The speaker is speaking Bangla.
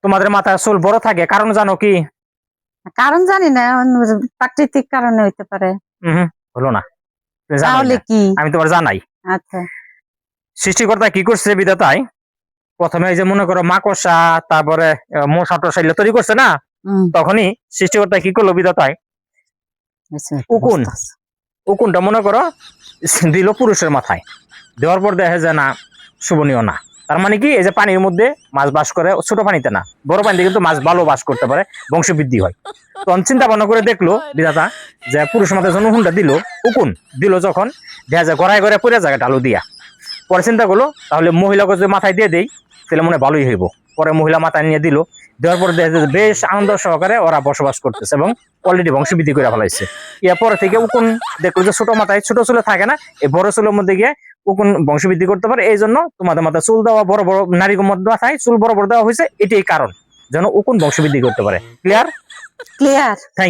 তোমাদের মাথায় চুল বড় থাকে কারণ জানো কি? কারণ জানি না, প্রাকৃতিক কারণে হইতে পারে। হলো না, তুমি জানোই তাহলে না। কি? আমি তোমার জানাই। আচ্ছা। সৃষ্টিকর্তা কি করছে বিধাতায়, প্রথমে এই যে মনে করো মাকড়সা, তারপরে মশা টশা এগুলো তৈরি করছে না, তখনই সৃষ্টিকর্তা কি করলো বিধাতায়, উকুন, উকুনটা মনে করো দিল পুরুষের মাথায়। দেওয়ার পর দেখা যায় না শোভনীয় না। তার মানে কি, এই যে পানির মধ্যে মাছ বাস করে, ছোট পানিতে না, বড় পানিতে কিন্তু মাছ ভালো বাস করতে পারে, বংশবৃদ্ধি হয়। তখন চিন্তা ভাবনা করে দেখলো বিধাতা যে পুরুষের মাথায় যখন উকুনটা দিল, উকুন দিল যখন, দেখা যায় গড়ায় গড়ায় পড়ে জায়গা ঢালু দিয়া। পরে চিন্তা করলো তাহলে মহিলাকে যদি মাথায় দিয়ে দেই তাহলে মনে হয় ভালোই হইব। পরে মহিলা মাথায় নিয়ে দিল, দেওয়ার পরে দেখা যায় বেশ আনন্দ সহকারে ওরা বসবাস করতেছে এবং অলরেডি বংশবৃদ্ধি করে ফেলাইছে। এরপরে থেকে উকুন দেখলো যে ছোট মাথায় ছোট চুলে থাকে না, এই বড় চুলের মধ্যে গিয়ে উকুন বংশবৃদ্ধি করতে পারে। এই জন্য তোমাদের মাথায় চুল দেওয়া, বড় বড় নারীর মধ্যে মাথায় চুল বড় বড় দেওয়া হয়েছে, এটাই কারণ, যেন উকুন বংশবৃদ্ধি করতে পারে। ক্লিয়ার? ক্লিয়ার। Thank you.